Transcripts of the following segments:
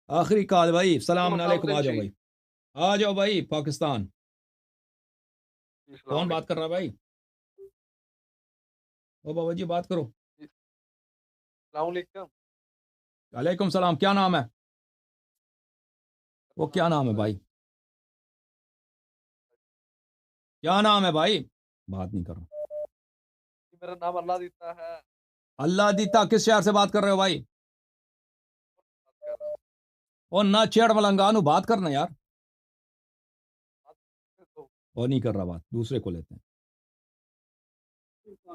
آخری کال بھائی، السلام محمد علیکم، صاحب آ جاؤ جی بھائی، آ جاؤ بھائی پاکستان۔ السلام کون بات کر علیکم رہا ہے بھائی؟ او بابا جی بات کرو۔ جی، السلام علیکم۔ وعلیکم السلام، کیا نام ہے؟ وہ میرا کیا نام نام ہے عبداللہ بھائی؟ کیا نام ہے بھائی؟ بات نہیں کر رہا۔ جی، میرا نام اللہ دیتا ہے، اللہ دیتا، کس شہر سے بات کر رہے ہو بھائی؟ بات کر رہا ہوں۔ اور نہ چھیڑ ملنگانو، بات کرنا یار۔ بات تو اور نہیں کر رہا بات، دوسرے کو لیتے ہیں۔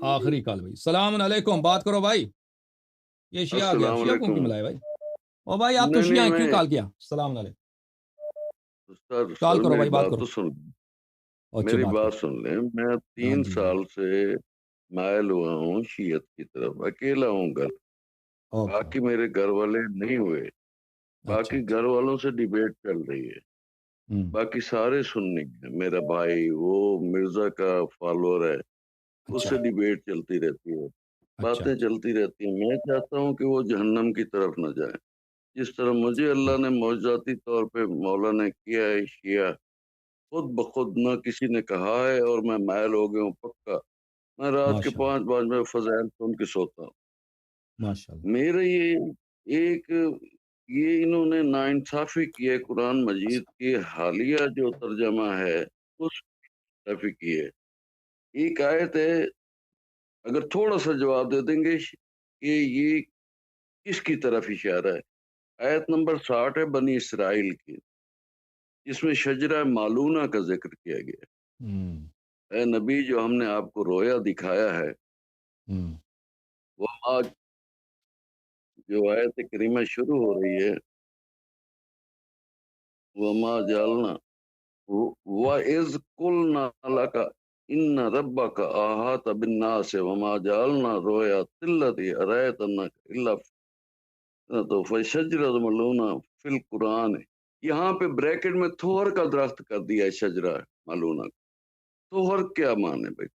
آخری کال بھائی، السلام علیکم، بات کرو بھائی۔ یہ شیعہ آ گیا، السلام شیعہ کو علیکم۔ کیوں ملائے بھائی؟ او بھائی آپ تو نہیں شیعہ نہیں ہیں، کیوں میں کال کیا؟ السلام علیکم، سر کال سر کرو میری بھائی، بات بات کرو۔ تو سن اچھا میری بات کرو۔ بات سن لیں۔ میں ہاں 3 جی جی، سال سے مائل ہوا ہوں شیعت کی طرف، اکیلا ہوں گھر، اوکے باقی اوکے، میرے گھر والے نہیں ہوئے، اچھا باقی اچھا، گھر والوں سے ڈیبیٹ چل رہی ہے، باقی سارے سننی ہیں۔ میرا بھائی وہ مرزا کا فالوور ہے، اس اچھا سے ڈیبیٹ چلتی رہتی ہے، اچھا باتیں اچھا، چلتی رہتی ہیں۔ میں چاہتا ہوں کہ وہ جہنم کی طرف نہ جائے، جس طرح مجھے اللہ نے معجزاتی طور پہ مولا نے کیا ہے شیعہ، خود بخود نہ کسی نے کہا ہے، اور میں مائل ہو گیا ہوں پکا۔ میں رات کے ماشاء اللہ 5 بجے فضائل سن کے سوتا ہوں۔ ماشاء اللہ، میرے ایک یہ انہوں نے ناانصافی کی ہے، قرآن مجید کی حالیہ جو ترجمہ ہے اس ناانصافی کی ہے۔ ایک آیت ہے، اگر تھوڑا سا جواب دے دیں گے کہ یہ کس کی طرف اشارہ ہے۔ آیت نمبر 60 ہے بنی اسرائیل کی، جس میں شجرہ معلونہ کا ذکر کیا گیا ہوں ہے۔ اے نبی، جو ہم نے آپ کو رویا دکھایا ہے، ہوں، وہ آج جو آیت کریمہ شروع ہو رہی ہے، وما جعلنا وَإِذْ قُلْنَا لَكَ إِنَّ رَبَّكَ أَحَاطَ بِالنَّاسِ وَمَا جَعَلْنَا الرُّؤْيَا الَّتِي أَرَيْنَاكَ إِلَّا فِتْنَةً فَشَجَرَةٌ مَلْعُونَةٌ فِي الْقُرْآنِ۔ یہاں پہ بریکٹ میں تھور کا درخت کر دیا ہے، شجرہ ملونہ۔ تھور کیا مانے بھائی؟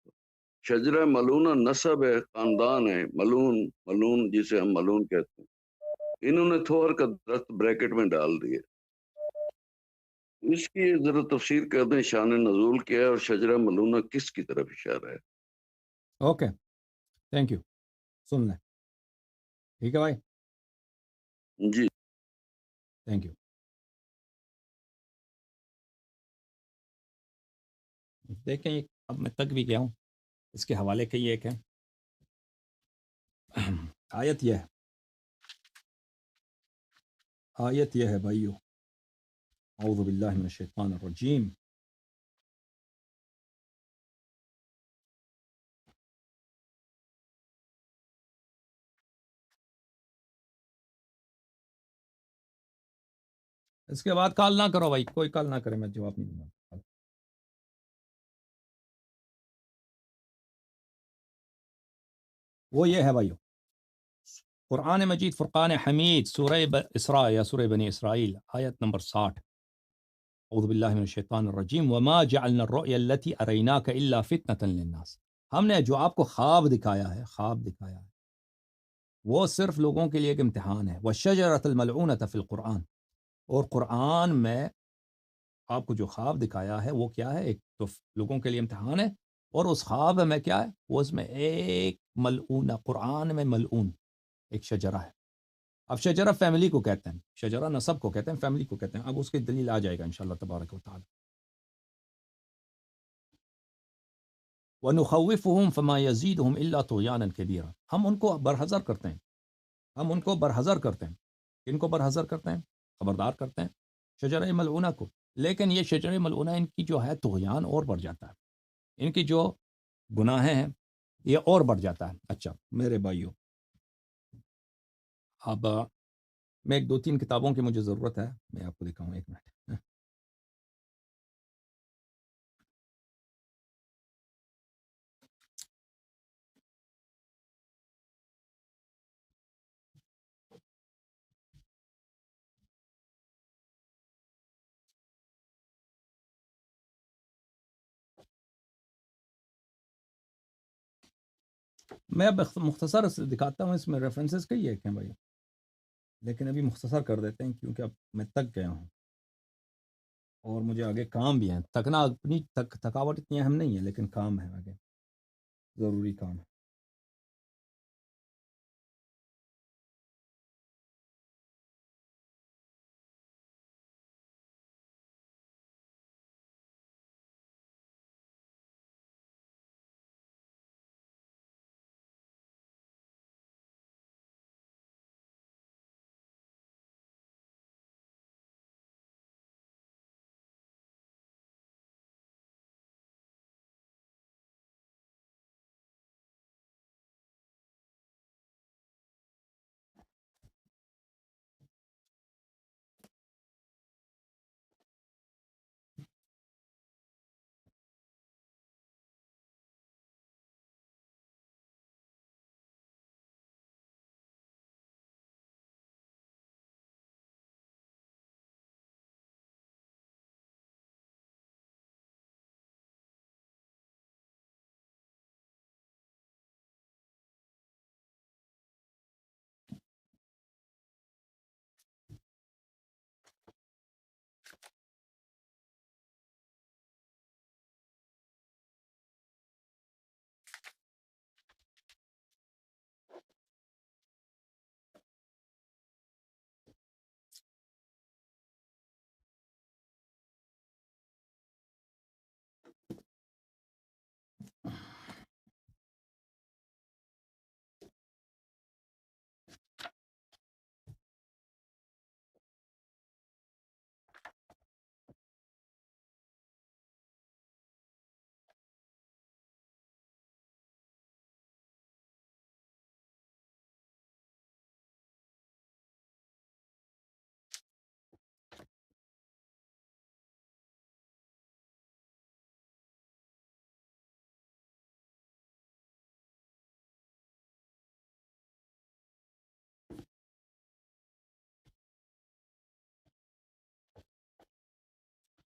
شجرہ ملونہ نسب ہے، خاندان ہے، ملون، ملون جسے ہم ملون کہتے ہیں، انہوں نے تھور کا درخت بریکٹ میں ڈال دیا۔ اس کی ذرا تفسیر کر دیں، شان نزول کیا ہے اور شجرہ ملونہ کس کی طرف اشارہ ہے؟ اوکے، تھینک یو، سن لیں، ٹھیک ہے بھائی، جی تھینک یو۔ دیکھیں اب میں تک بھی گیا ہوں، اس کے حوالے کئی ایک ہیں۔ آیت یہ ہے، آیت یہ ہے بھائیو، اعوذ باللہ من الشیطان الرجیم۔ اس کے بعد کال نہ کرو بھائی، کوئی کال نہ کرے، میں جواب نہیں دوں گا۔ وہ یہ ہے بھائیو، قرآن مجید فرقان حمید، سورہ اسراء یا سورہ بنی اسرائیل، آیت نمبر 60۔ اعوذ باللہ من الشیطان الرجیم، وما جعلنا الرؤیا التي اریناک الا فتنة للناس۔ ہم نے جو آپ کو خواب دکھایا ہے، خواب دکھایا ہے، وہ صرف لوگوں کے لیے ایک امتحان ہے۔ والشجرۃ الملعونۃ فی القرآن، اور قرآن میں آپ کو جو خواب دکھایا ہے وہ کیا ہے؟ ایک تو لوگوں کے لیے امتحان ہے، اور اس خواب میں کیا ہے؟ وہ اس میں ایک ملعون، قرآن میں ملعون ایک شجرہ ہے۔ اب شجرہ فیملی کو کہتے ہیں، شجرہ نسب کو کہتے ہیں، فیملی کو کہتے ہیں۔ اب اس کی دلیل آ جائے گا انشاءاللہ تبارک و تعالی۔ وَنُخَوِّفُهُمْ فَمَا يَزِيدُهُمْ إِلَّا طُغْيَانًا كَبِيرًا، ہم ان کو برحذر کرتے ہیں، ہم ان کو برحذر کرتے ہیں۔ کن کو برحذر کرتے ہیں؟ خبردار کرتے ہیں شجرہ ملعونہ کو، لیکن یہ شجرہ ملعونہ ان کی جو ہے طغیان اور بڑھ جاتا ہے، ان کی جو گناہیں ہیں یہ اور بڑھ جاتا ہے۔ اچھا میرے بھائیو، اب میں ایک دو تین کتابوں کی مجھے ضرورت ہے، میں آپ کو دکھاؤں، ایک منٹ۔ میں اب مختصر سے دکھاتا ہوں، اس میں ریفرنسز کئی ایک ہیں بھائی۔ لیکن ابھی مختصر کر دیتے ہیں کیونکہ اب میں تک گیا ہوں اور مجھے آگے کام بھی ہیں. تھکنا اپنی تھکاوٹ اتنی اہم نہیں ہے لیکن کام ہے آگے، ضروری کام ہے.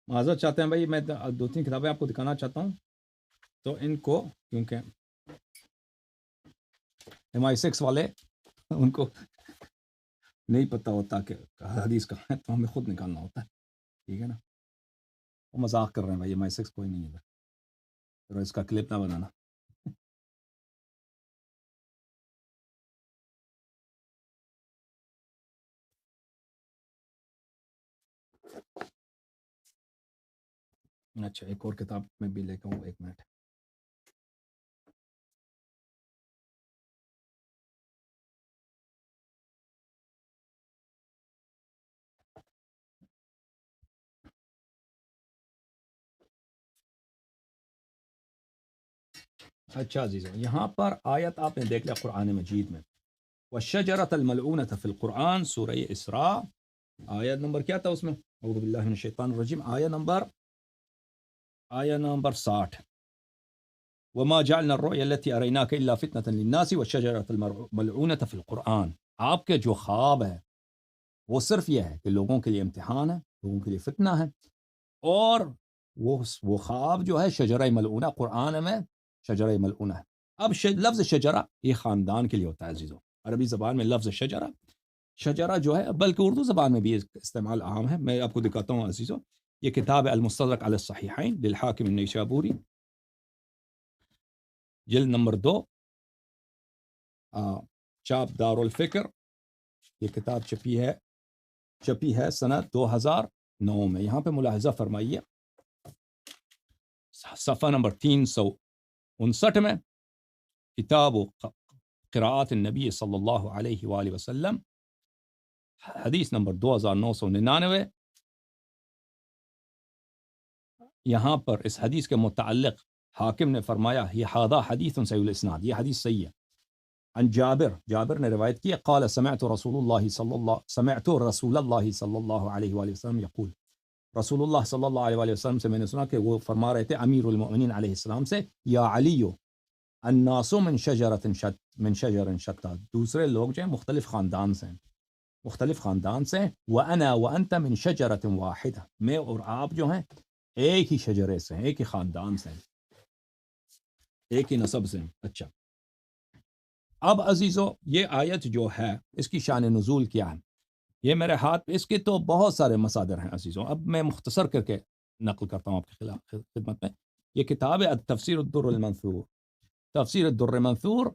معذرت چاہتے ہیں بھائی، میں 2-3 کتابیں آپ کو دکھانا چاہتا ہوں تو ان کو، کیونکہ MI6 والے ان کو نہیں پتہ ہوتا کہ حدیث کہاں ہے تو ہمیں خود نکالنا ہوتا ہے، ٹھیک ہے نا. وہ مذاق کر رہے ہیں بھائی، MI6 کوئی نہیں ہے ادھر، اس کا کلپ نہ بنانا. اچھا ایک اور کتاب میں بھی لے کے ہوں، 1 منٹ. اچھا عزیزوں، یہاں پر آیت آپ نے دیکھ لیا قرآن مجید میں، والشجرۃ الملعونۃ فی القرآن، سورہ اسراء، آیت نمبر کیا تھا اس میں؟ اعوذ باللہ من الشیطان الرجیم، آیت نمبر 60. وما جعلنا الرؤيا التي أريناك إلا فتنة للناس والشجرة الملعونة في القرآن. آپ کے جو خواب ہے وہ صرف یہ ہے کہ لوگوں کے لیے امتحان ہے، لوگوں کے لیے فتنہ ہے، اور وہ خواب جو ہے شجرہ ملعونہ، قرآن میں شجرہ ملعونہ ہے. اب لفظ شجرہ یہ خاندان کے لیے ہوتا ہے عزیزوں. عربی زبان میں لفظ شجرہ جو ہے، بلکہ اردو زبان میں بھی استعمال عام ہے. میں آپ کو دکھاتا ہوں عزیزوں، یہ کتاب ہے المستدرک علی الصحیحین للحاکم النیسابوری، جلد نمبر 2، چاپ دار الفکر. یہ کتاب چھپی ہے سنہ 2009 میں. یہاں پہ ملاحظہ فرمائیے صفحہ نمبر 359 میں، کتاب قراءات النبی صلی اللہ علیہ وآلہ وسلم، حدیث نمبر 2999. یہاں پر اس حدیث کے متعلق حاکم نے فرمایا یہ ھذا حدیث صحیح الاسناد، یہ حدیث صحیح ہے. عن جابر نے روایت کی، قال سمعت رسول اللہ صلی اللہ علیہ وآلہ وسلم یقول، رسول اللہ صلی اللہ علیہ وآلہ وسلم سے میں نے سنا کہ وہ فرما رہے تھے امیر المؤمنین علیہ السلام سے، یا علی الناس من شجر شتى، دوسرے لوگ جو ہیں مختلف خاندان سے ہیں، وانا وانت من شجرۃ واحدہ، میں اور آپ جو ہیں ایک ہی شجرے سے ہیں، ایک ہی خاندان سے ہیں، ایک ہی نسب سے ہیں. اچھا اب عزیزو، یہ آیت جو ہے اس کی شان نزول کیا ہے؟ یہ میرے ہاتھ پہ، اس کے تو بہت سارے مصادر ہیں عزیزوں، اب میں مختصر کر کے نقل کرتا ہوں آپ کی خدمت میں. یہ کتاب ہے تفسیر الدر المنثور، تفسیر الدر المنثور،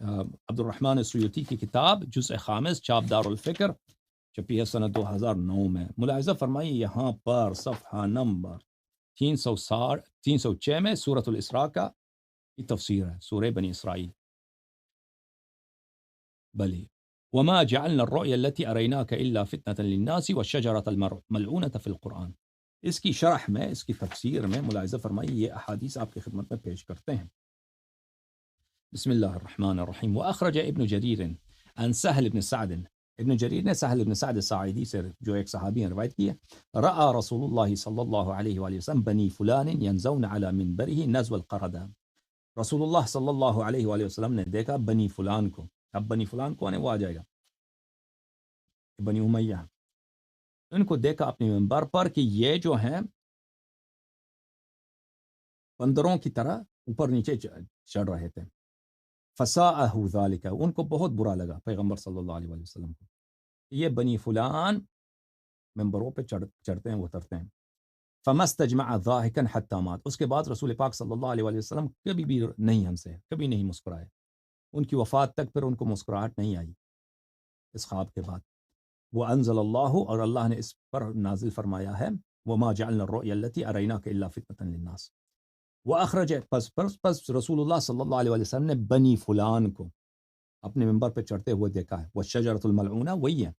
عبد الرحمن السیوطی کی کتاب، جزء خامس، چاپ دار الفکر، چھپی ہے سنہ 2009 میں. ملاحظہ فرمائیے یہاں پر صفحہ نمبر 306 میں سورۃ الاسراء کا یہ تفسیر ہے، سورہ بنی اسرائیل. بلی وما جعلنا الرؤيا التي أريناك إلا فتنة للناس والشجرة الملعونة في القرآن. اس کی شرح میں، اس کی تفسیر میں ملاحظہ فرمائیے یہ احادیث آپ کی خدمت میں پیش کرتے ہیں. بسم اللہ الرحمن الرحیم. وأخرج ابن جریر عن سهل بن سعد، ابن جریر نے سہل بن سعد الساعدی سے جو ایک صحابی ہیں روایت کی ہے، رأى رسول اللہ صلی اللہ علیہ وآلہ وسلم بنی فلان ينزون على منبره نزو القردہ. رسول اللہ صلی اللہ علیہ وآلہ وسلم نے دیکھا بنی فلان کو. اب بنی فلان کون ہے؟ وہ آ جائے گا، بنی امیہ. ان کو دیکھا اپنے منبر پر کہ یہ جو ہیں بندروں کی طرح اوپر نیچے چڑھ رہے تھے. فساءہ ذالک، ان کو بہت برا لگا پیغمبر صلی اللہ علیہ وسلم کو، یہ بنی فلان منبروں پہ چڑھتے ہیں اترتے ہیں. فمستجمع ضاحکا حتی مات. اس کے بعد رسول پاک صلی اللہ علیہ وسلم کبھی بھی نہیں ہنسے، کبھی نہیں مسکرائے. ان کی وفات تک پھر ان کو مسکراہٹ نہیں آئی اس خواب کے بعد. وانزل اللہ، اور اللہ نے اس پر نازل فرمایا ہے، وما جعلنا الرؤيا التي اريناك الا فتنة للناس. واخرج، پس رسول اللہ صلی اللہ علیہ وسلم نے بنی فلان کو اپنے منبر پہ چڑھتے ہوئے دیکھا ہے. والشجرة الملعونہ وہی ہے.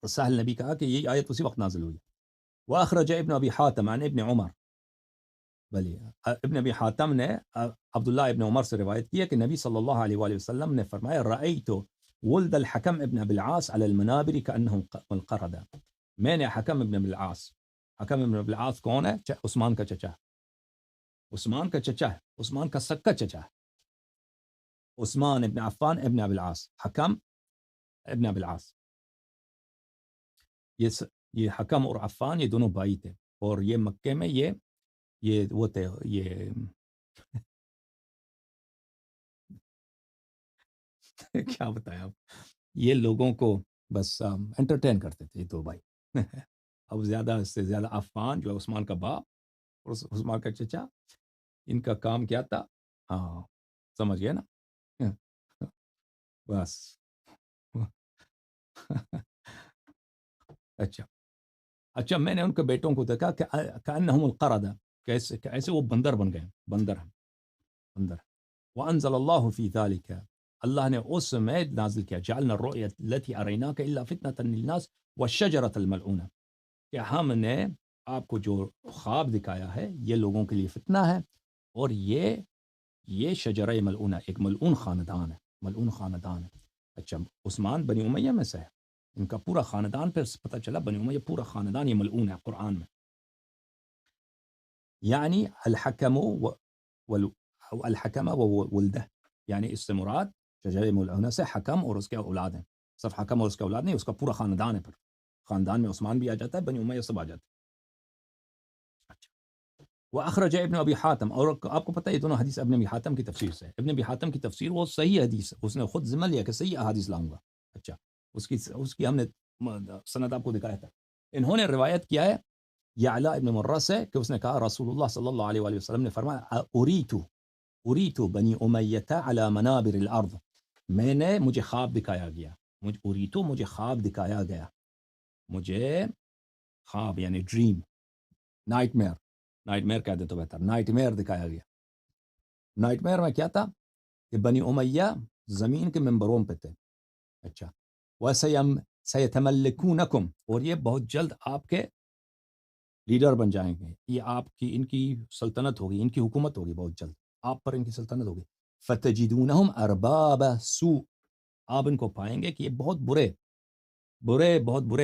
اور سہل نے بھی کہا کہ یہ آیت اسی وقت نازل ہوئی. واخرج ابن ابی حاتم عن ابن عمر، بلی ابن ابی حاتم نے عبداللہ ابن عمر سے روایت کی ہے کہ نبی صلی اللہ علیہ وآلہ وسلم نے فرمایا رأیت ولد الحکم ابن ابی العاص علی المنابر کأنهم القردہ. میں نے حکم ابن ابی العاص، حکم ابن ابی العاص کون ہے؟ عثمان کا چچا، عثمان کا چچا ہے، عثمان کا سکا چچا ہے، عثمان ابن عفان ابن ابی العاص، حکم ابن ابی العاص. یہ حکم اور عفان یہ دونوں بھائی تھے، اور یہ مکے میں یہ وہ تھے، یہ کیا بتایا اب، یہ لوگوں کو بس انٹرٹین کرتے تھے یہ دو بھائی. اب زیادہ سے زیادہ عفان جو ہے عثمان کا باپ اور عثمان کا چچا، ان کا کام کیا تھا؟ ہاں سمجھ گیا نا، بس. اچھا میں نے ان کے بیٹوں کو دیکھا کہ کأنہم القردہ، کیسے وہ بندر بن گئے، بندر. وانزل اللہ فی ذالک، اللہ نے اس میں نازل کیا، جعلنا الرؤیا التي اریناک الا فتنة للناس والشجرة الملعونہ، کہ ہم نے آپ کو جو خواب دکھایا ہے یہ لوگوں کے لیے فتنہ ہے، اور یہ شجرہ ملعونہ ایک ملعون خاندان ہے، ملعون خاندان ہے. اچھا عثمان بنی امیہ میں سے ہے، ان کا پورا خاندان، پھر پتہ چلا بنی امیہ پورا خاندان یہ ملعون ہے قرآن میں. یعنی الحکم الحکم وولدہ، یعنی اس سے مراد شجرہ ملعونہ سے حکم اور اس کے اولاد ہیں. صرف حکم اور اس کے اولاد نہیں، اس کا پورا خاندان ہے. پھر خاندان میں عثمان بھی آ جاتا ہے، بنی امیہ سب آ جاتے ہیں. اچھا واخرج ابن ابی حاتم، اور آپ کو پتہ ہے یہ دونوں حدیث ابن ابی حاتم کی تفسیر سے. ابن ابی حاتم کی تفسیر وہ صحیح حدیث ہے، اس نے خود ذمہ لیا کہ صحیح احادیث لاؤں گا. اچھا اس کی ہم نے سند آپ کو دکھایا تھا. انہوں نے روایت کیا ہے یعلا ابن مرہ سے کہ اس نے کہا رسول اللہ صلی اللہ علیہ وآلہ وسلم نے فرمایا اریت بنی امیہ علی منابر الارض، مجھے خواب دکھایا گیا، مجھے خواب دکھایا گیا، مجھے خواب یعنی ڈریم، نائٹ میئر کہہ دے تو بہتر، نائٹ میئر دکھایا گیا. نائٹ میئر میں کیا تھا کہ بنی امیہ زمین کے منبروں پہ تھے. اچھا سیتملکونکم، اور یہ بہت جلد آپ کے لیڈر بن جائیں گے، یہ ان کی سلطنت ہوگی، ان کی حکومت ہوگی، بہت جلد آپ پر ان کی سلطنت ہوگی. فتجدونہم ارباب سوء، آپ ان کو پائیں گے کہ یہ بہت برے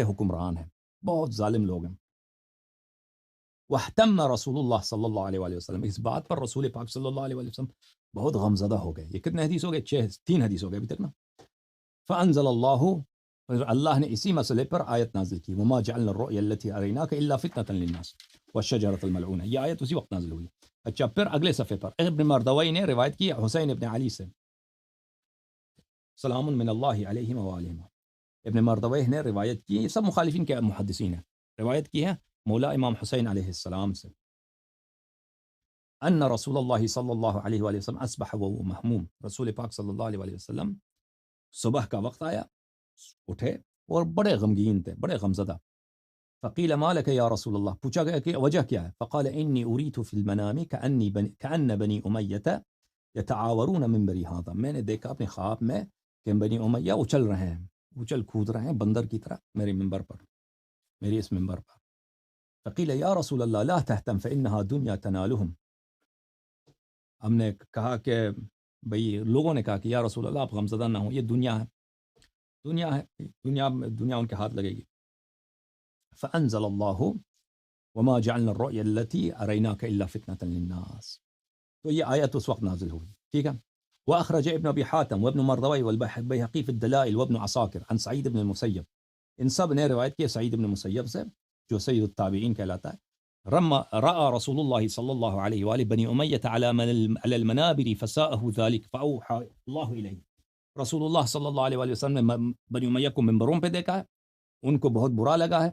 حکمران ہیں، بہت ظالم لوگ ہیں. واہتم رسول اللہ صلی اللہ علیہ وآلہ وسلم، اس بات پر رسول پاک صلی اللہ علیہ وآلہ وسلم بہت غمزدہ ہو گئے. یہ کتنے حدیث ہو گئے؟ 3 حدیث ہو گئے ابھی تک نا. فانزل اللہ نے اسی مسئلے پر آیت نازل کی، وما جعلنا الرؤيا التي اریناک الا فتنة للناس والشجرة الملعونہ. یہ آیت اسی وقت نازل ہوئی. اچھا پھر اگلے صفحے پر ابن مردوی نے روایت کی حسین ابن علی سے، سلام من اللہ علیہم وآلہم، ابن مردویہ نے روایت کی، یہ سب مخالفین کے محدثین ہیں، روایت کی ہے مولا امام حسین علیہ السلام سے، ان رسول اللہ صلی اللہ علیہ وآلہ وسلم اصبح وهو مہموم، رسول پاک صلی اللہ علیہ وآلہ وسلم صبح کا وقت آیا، اٹھے اور بڑے غمگین تھے، بڑے غمزدہ. فقیل ما لك یا رسول اللہ، پوچھا گیا کہ وجہ کیا ہے؟ فقال انی اریت فی المنام کأن بنی امیہ یتعاورون منبری ھذا، میں نے دیکھا اپنے خواب میں کہ بنی امیہ اچل رہے ہیں، اچل کود رہے ہیں بندر کی طرح میرے منبر پر، میری اس منبر پر. فقیل یا رسول اللہ لا تهتم فإنها دنیا تنالهم، ہم نے کہا کہ بھئی لوگوں نے کہا کہ یا رسول اللہ آپ غمزدہ نہ ہوں، یہ دنیا ہے، دنیا ہے، دنیا ان کے ہاتھ لگے گی. فأنزل اللہ وما جعلنا الرؤيا التي أريناك إلا فتنة للناس، تو یہ آیت اس وقت نازل ہوئی، ٹھیک ہے. وأخرج ابن أبي حاتم وابن مردوي والبيهقي في الدلائل وابن عساكر عن سعيد بن المسيب، ان سب نے روایت کی سعید بن مسیب سے جو سید التابعین کہلاتا ہے. رأى رسول الله صلى الله عليه وآله بني أمية على المنابر فساءه ذلك فأوحى الله إليه، رسول اللہ صلی اللہ علیہ وآلہ وسلم نے بنی امیہ کو منبروں پہ دیکھا ہے، ان کو بہت برا لگا ہے،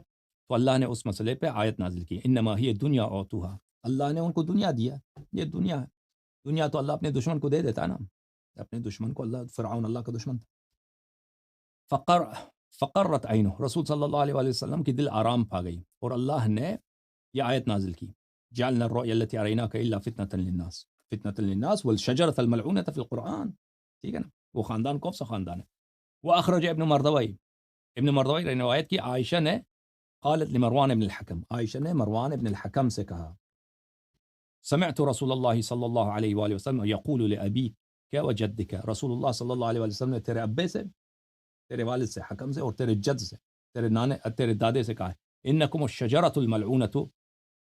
تو اللہ نے اس مسئلے پہ آیت نازل کی، انما ہی دنیا اوتوها، اللہ نے ان کو دنیا دیا، یہ دنیا ہے. دنیا تو اللہ اپنے دشمن کو دے دیتا ہے نا، اپنے دشمن کو، اللہ فرعون اللہ کا دشمن تھا. فقرت عینہ، رسول صلی اللہ علیہ وآلہ وسلم کی دل آرام پا گئی، اور اللہ نے یہ آیت نازل کی، جعلنا الرؤيا التي أريناك إلا فتنة للناس، فتنة للناس والشجرة الملعونة في القرآن، ٹھیک ہے نا. وہ خاندان کون سا خاندان ہے؟ وأخرج ابن مردوي، ابن مردوی نے روایت کی، عائشہ نے قالت لمروان ابن الحکم، عائشہ نے مروان ابن الحکم سے کہا، سمعت رسول اللہ صلی اللہ علیہ وآلہ وسلم یقول لأبیک وجدک، رسول اللہ صلی اللہ علیہ وآلہ وسلم نے تیرے ابے سے، تیرے والد سے، حکم سے، اور تیرے جد سے، تیرے دادے سے کہا ہے، انکم الشجرۃ الملعونۃ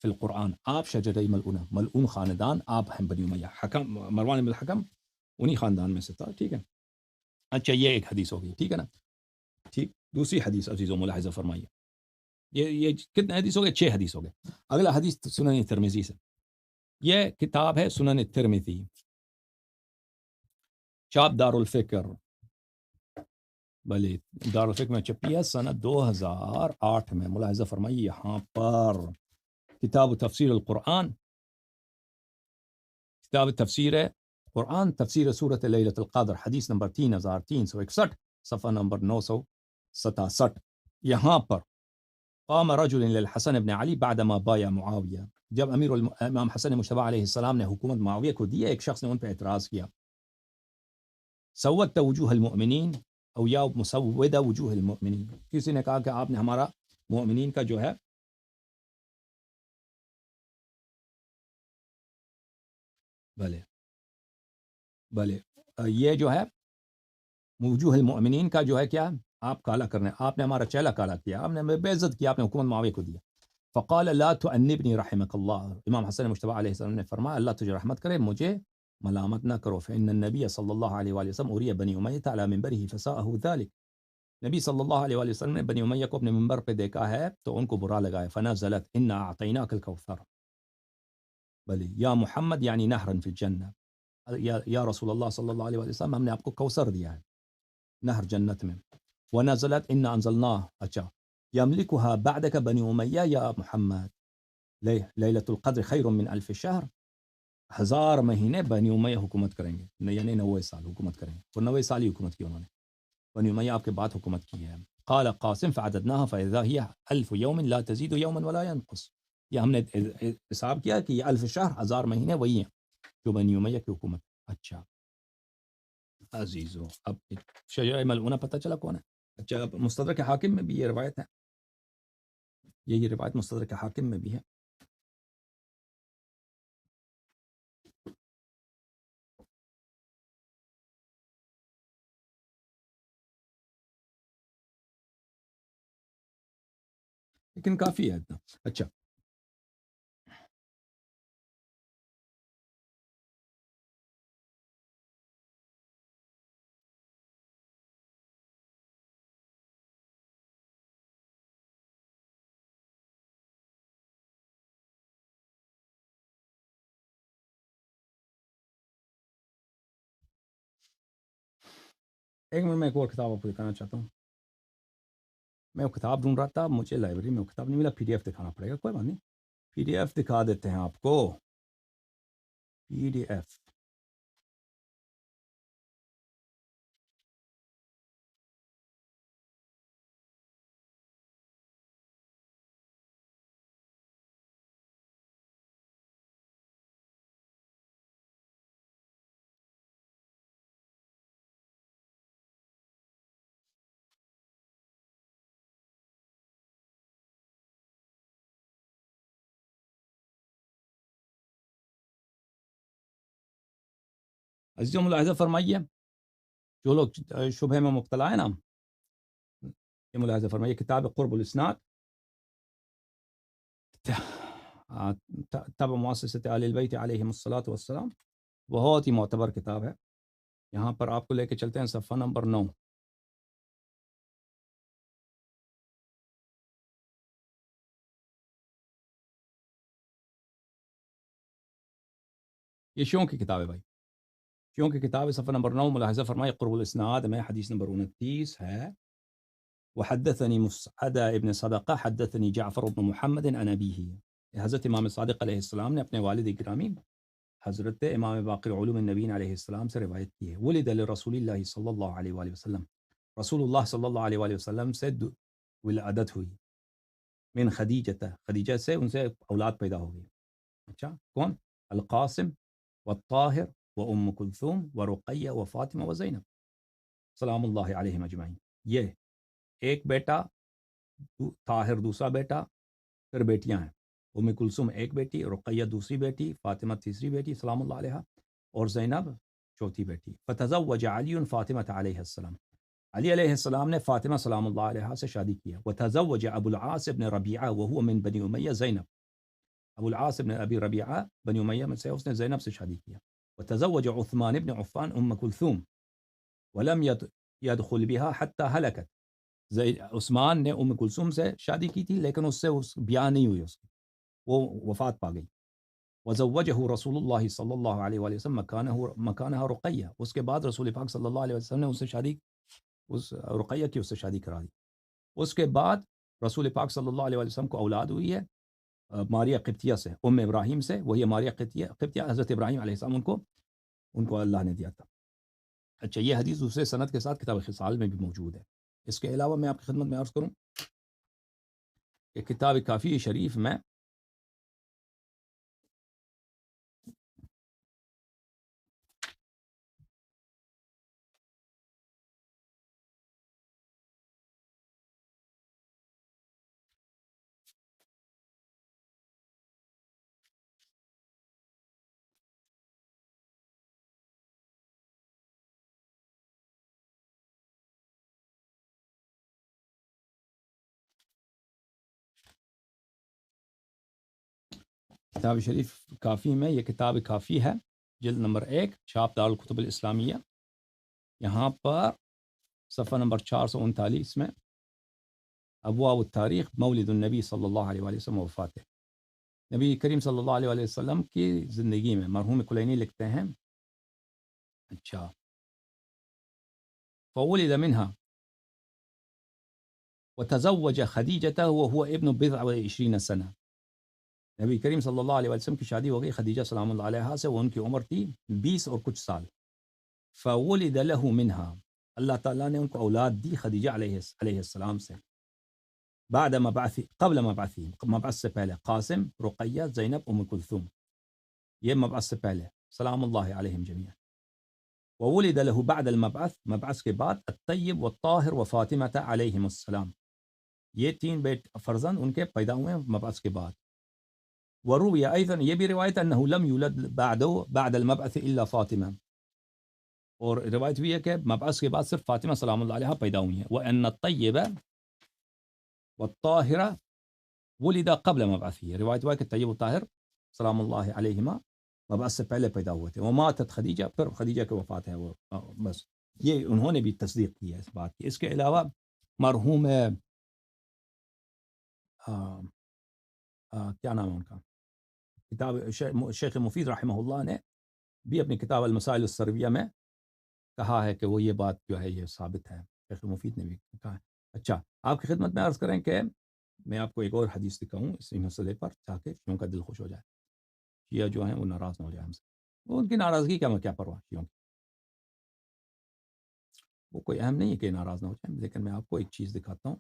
فی القرآن، آپ شجرہ ملعونہ، ملعون خاندان آپ ہیں بنی امیہ. حکم مروان بن الحکم انہی خاندان میں سے تھا، ٹھیک ہے. اچھا یہ ایک حدیث ہو گئی، ٹھیک ہے نا. ٹھیک، دوسری حدیث عزیزو ملاحظہ فرمائیے، یہ کتنے حدیث ہو گئے؟ 6 حدیث ہو گئے. اگلا حدیث سنن ترمذی سے، یہ کتاب ہے سنن ترمذی، چاپ دار الفکر، بھلے دار الفکر میں چھپی ہے سنہ 2008 میں. ملاحظہ فرمائیے یہاں پر کتاب تفسیر القرآن، کتاب تفسیر قرآن، تفسیر سورۃ لیلۃ القدر، حدیث نمبر 3361، صفحہ نمبر 967. یہاں پر قام رجل للحسن بن علی بعدما بايع معاویہ، جب امام حسن مجتبی علیہ السلام نے حکومت معاویہ کو دی، ایک شخص نے ان پہ اعتراض کیا، سودت وجوہ المؤمنین او یا مسود وجوہ المؤمنین، کسی نے کہا کہ آپ نے ہمارا مؤمنین کا جو ہے بھلے یہ جو ہے وجوہ المؤمنین کا جو ہے کیا، آپ کالا کرنے، آپ نے ہمارا چہرہ کالا کیا، آپ نے ہمیں بے عزت کیا، آپ نے حکومت معاویہ کو دیا. فقال لا تؤنبنی رحمک اللہ، امام حسن مجتبی علیہ السلام نے فرمایا اللہ تجھے رحمت کرے، مجھے ملامت نہ کرو. فإن النبی صلی اللہ علیہ وآلہ وسلم اری بنی امیہ علی منبرہ فساءہ ذلک، نبی صلی اللہ علیہ وآلہ وسلم نے بنی امیہ کو اپنے منبر پہ دیکھا ہے تو ان کو برا لگا ہے. فنزلت انا اعطیناک الکوثر، بلی یا محمد یعنی نہرا فی الجنہ، یا رسول اللہ صلی اللہ علیہ وآلہ وسلم ہم نے آپ کو کوثر دیا ہے نہر جنت میں. ونزلت ان انزلناه، اچھا، یملکها بعدک بنی امیہ یا محمد، لیلۃ القدر خیر من الف شہر، 1000 مہینے بنی امیہ حکومت کریں گے، یعنی 90 سال حکومت کریں گے، اور 90 سال ہی حکومت کی انہوں نے، بنی امیہ آپ کے بعد حکومت کی ہے. قال قاسم فعددناها فاذا هي 1000 يوم لا تزيد يوما ولا ينقص، یہ ہم نے حساب کیا کہ یہ 1000 شہر، 1000 مہینے وہی ہیں جو بنی امیہ کی حکومت. اچھا عزیزو، اب شجرہ ملعونہ پتہ چلا کون ہے. اچھا مستدرک حاکم میں بھی یہ روایت ہے، یہ روایت مستدرک حاکم میں بھی ہے. لیکن کافی ہے اتنا. اچھا ایک منٹ میں ایک اور کتاب آپ کو دکھانا چاہتا ہوں. میں وہ کتاب ڈھونڈ رہا تھا، مجھے لائبریری میں وہ کتاب نہیں ملا، PDF دکھانا پڑے گا، کوئی بات نہیں، PDF دکھا دیتے ہیں آپ کو، PDF۔ عزیزوں ملاحظہ فرمائیے، جو لوگ شبہ میں مبتلا ہیں نا، یہ ملاحظہ فرمائیے، کتاب قرب الاسناد تبع مؤسسۃ آل البیت علیہم الصلاۃ والسلام، بہت ہی معتبر کتاب ہے۔ یہاں پر آپ کو لے کے چلتے ہیں صفحہ نمبر 9۔ یہ شیعوں کی کتاب ہے بھائی، شیعوں کی کتاب ہے، صفحہ نمبر 9، ملاحظہ فرمائے، قرب الاسناد میں حدیث نمبر 29 ہے، وحدثني مسعد ابن صدقہ حدثني جعفر بن محمد عن ابیہ، حضرت امام صادق علیہ السلام نے اپنے والد گرامی حضرت امام باقر علوم النبیین علیہ السلام سے روایت کی ہے، ولد لرسول اللہ صلی اللہ علیہ وآلہ وسلم، رسول اللہ صلی اللہ علیہ وآلہ وسلم سے ولادت ہوئی، من خدیجہ سے ان سے اولاد پیدا ہو گئی۔ اچھا، کون؟ القاسم والطاہر وام کلثوم ورقیہ وفاطمہ وزینب سلام اللہ علیہم اجمعین۔ یہ ایک بیٹا، طاہر دوسرا بیٹا، پھر بیٹیاں ہیں، ام کلثوم ایک بیٹی، رقیہ دوسری بیٹی، فاطمہ تیسری بیٹی سلام اللہ علیہا، اور زینب چوتھی بیٹی۔ فتزوج علی فاطمہ علیہ السلام، علی علیہ السلام نے فاطمہ سلام اللہ علیہا سے شادی کیا۔ وتزوج ابو العاص ابن ربیعہ وهو من بنی امیہ زینب، ابو العاص ابن ابی ربیعہ بنی امیہ میں سے اس نے زینب سے شادی کیا۔ وتزوج عثمان ابن عفان ام کلثوم ولم يدخل بها حتى هلكت، عثمان نے ام کلثوم سے شادی کی تھی لیکن اس سے بیاہ نہیں ہوئی، اس کی وہ وفات پا گئی۔ وزوجہ رسول اللہ صلی اللہ علیہ وآلہ وسلم مکانہ رقیہ، اس کے بعد رسول پاک صلی اللہ علیہ وسلم نے اس سے شادی، اس رقیہ کی اس سے شادی کرا دی۔ اس کے بعد رسول پاک صلی اللہ علیہ وسلم کو اولاد ہوئی ہے ماریہ قبطیہ سے، ام ابراہیم سے، وہی ماریہ قبطیہ حضرت ابراہیم علیہ السلام ان کو اللہ نے دیا تھا۔ اچھا، یہ حدیث دوسرے سند کے ساتھ کتاب خصال میں بھی موجود ہے۔ اس کے علاوہ میں آپ کی خدمت میں عرض کروں کہ کتاب کافی شریف میں کتاب شریف کافی میں، یہ کتاب کافی ہے، جلد نمبر 1، چھاپ دار الکتب الاسلامیہ، یہاں پر صفحہ نمبر 439 میں ابواب التاریخ مولد النبی صلی اللہ علیہ وآلہ وسلم وفات، نبی کریم صلی اللہ علیہ وآلہ وسلم کی زندگی میں مرحوم کلینی لکھتے ہیں، اچھا، فولد منها وتزوج خدیجہ وهو ابن 20 سنہ، نبی کریم صلی اللہ علیہ وسلم کی شادی ہو گئی خدیجہ سلام اللہ علیہا سے، وہ ان کی عمر تھی 20 اور کچھ سال۔ فولد له منها، اللہ تعالیٰ نے ان کو اولاد دی خدیجہ علیہ السلام سے، بعد مبعث، قبل مبعثی، مبعث سے پہلے، قاسم، رقیہ، زینب، ام کلثوم، یہ مبعث سے پہلے سلام اللہ علیہم جميعا۔ وولد له بعد المبعث، مبعث کے بعد، الطیب والطاہر وفاطمہ علیہم السلام، یہ 3 فرزند ان کے پیدا ہوئے مبعث کے بعد۔ وروی ایضا، یہ بھی روایت، انہ لم یولد بعد المبعث الا فاطمہ، اور روایت بھی ہے کہ مبعث کے بعد صرف فاطمہ سلام اللہ علیہا پیدا ہوئی ہیں۔ وان الطیب والطاہر ولد قبل مبعثہ، روایت ہے کہ طیب و طاہر سلام اللہ علیہما مبعث سے پہلے پیدا ہوئے تھے۔ وماتت خدیجہ، پھر خدیجہ کی وفات ہے، وہ بس یہ انہوں نے بھی تصدیق کی ہے اس بات کی۔ اس کے علاوہ مرحوم کیا نام ہے ان کا، کتاب شیخ مفید رحمہ اللہ نے بھی اپنی کتاب المسائل السرویہ میں کہا ہے کہ وہ یہ بات جو ہے یہ ثابت ہے، شیخ مفید نے بھی کہا ہے۔ اچھا آپ کی خدمت میں عرض کریں کہ میں آپ کو ایک اور حدیث دکھاؤں اسی مسئلے پر تاکہ شیعوں کا دل خوش ہو جائے، شیعہ جو ہیں وہ ناراض نہ ہو جائے ہم سے، وہ ان کی ناراضگی کا میں کیا پرواہ شیعوں کی، وہ کوئی اہم نہیں ہے کہ ناراض نہ ہو جائیں، لیکن میں آپ کو ایک چیز دکھاتا ہوں۔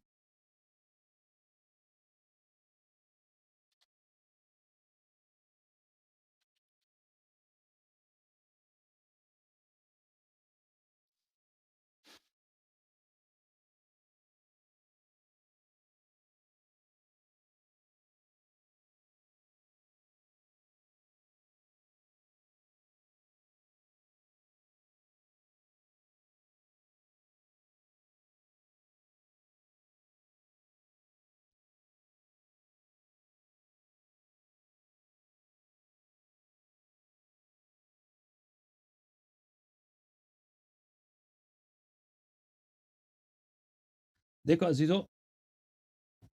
دیکھو عزیزو،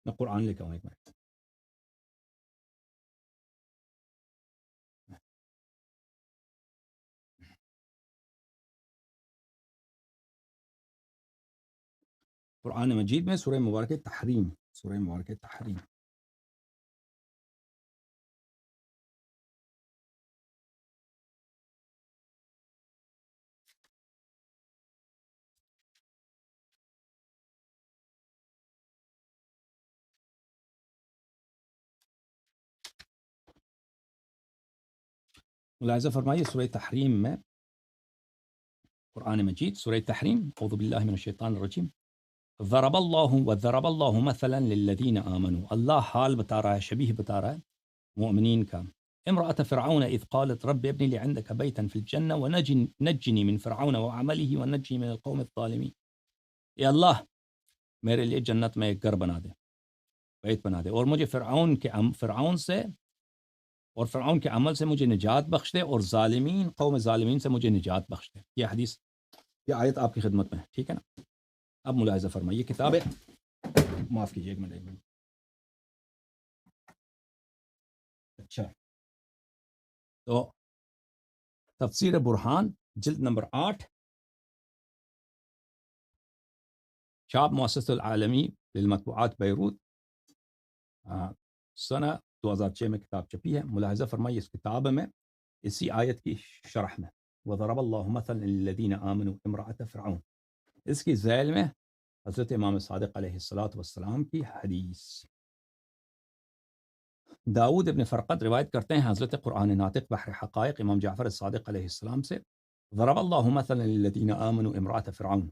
میں قرآن لے کے آؤں ایک منٹ، قرآن مجید میں سورہ مبارک تحریم، سورہ مبارک تحریم، ملاحظہ فرمائیے سورہ تحریم میں، قرآن مجید سورہ تحریم، اعوذ باللہ من الشیطان الرجیم، ضرب اللہ مثلا للذین آمنوا، اللہ حال بتا رہا ہے، شبیہ بتا رہا ہے مؤمنین کا، امرأة فرعون اذ قالت رب ابن لی عندك بیتا فی الجنہ ونجنی من فرعون وعمله ونجنی من القوم الظالمین، اے اللہ میرے لیے جنت میں ایک گھر بنا دے، بیت بنا دے، اور مجھے فرعون کے عمل سے مجھے نجات بخش دے، اور ظالمین، قوم ظالمین سے مجھے نجات بخش دے۔ یہ حدیث، یہ آیت آپ کی خدمت میں ہے، ٹھیک ہے نا؟ اب ملاحظہ فرمائیے، کتاب ہے، معاف کیجیے ایک منٹ، اچھا تو تفسیر برہان جلد نمبر 8، شعب مؤسسۃ العالمی للمطبوعات بیروت، سنہ 2006 میں کتاب چھپی ہے۔ ملاحظہ فرمائیے اس کتاب میں اسی آیت کی شرح میں وضرب اللہ مثلا للذین آمنوا امرأة فرعون، اس کی ذیل میں حضرت امام صادق علیہ السلام کی حدیث۔ داؤد ابن فرقد روایت کرتے ہیں حضرت قرآن ناطق بحر حقائق امام جعفر الصادق علیہ السلام سے، ضرب اللہ مثلا للذین آمنوا امرأة فرعون،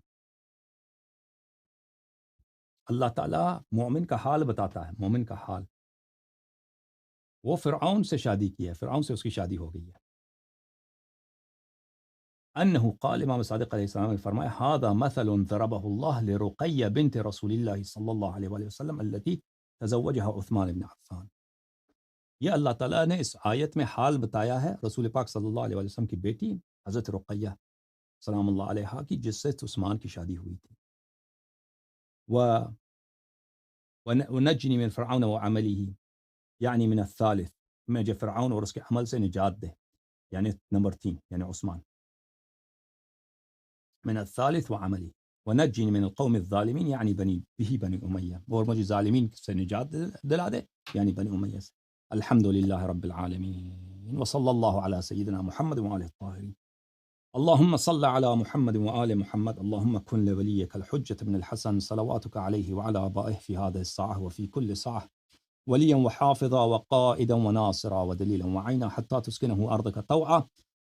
اللہ تعالیٰ مومن کا حال بتاتا ہے، مومن کا حال، وہ فرعون سے شادی کی ہے، فرعون سے اس کی شادی ہو گئی ہے۔ انہ قال، امام صادق علیہ السلام نے فرمایا، هذا مثل ضربه الله لرقیہ بنت رسول اللہ صلی اللہ علیہ وآلہ وسلم التي تزوجها عثمان بن عفان، یہ اللہ تعالیٰ نے اس آیت میں حال بتایا ہے رسول پاک صلی اللہ علیہ وآلہ وسلم کی بیٹی حضرت رقیہ سلام اللہ علیہا کی، جس سے عثمان کی شادی ہوئی تھی۔ ونجنی من فرعون وعمله، یعنی من الثالث، مجھے فرعون اور اس کے عمل سے نجات دے، یعنی نمبر 3، یعنی عثمان، من الثالث وعملی، ونجنی من القوم الظالمین، یعنی بنی امیہ، اور مجھے ظالمین سے نجات دلا دے، یعنی بنی امیہ سے۔ الحمد للہ رب العالمین، وصلی اللہ علی سیدنا محمد وآلہ الطاہرین، اللہم صل علی محمد وآل محمد، اللہم کن لولیک الحجة بن الحسن صلواتک علیہ وعلی آبائہ فی هذه الساعة وفی كل ساعة ولیا وحافظا وقائدا وناصرا ودلیلا وعینا حتى تسکنه ارضک طوعا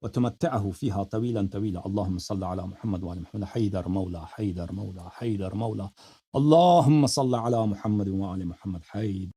وتمتعه فيها طويلا طويلا، اللهم صل على محمد وآل محمد، حیدر مولا حیدر مولا حیدر مولا، اللهم صل على محمد وآل محمد، حیدر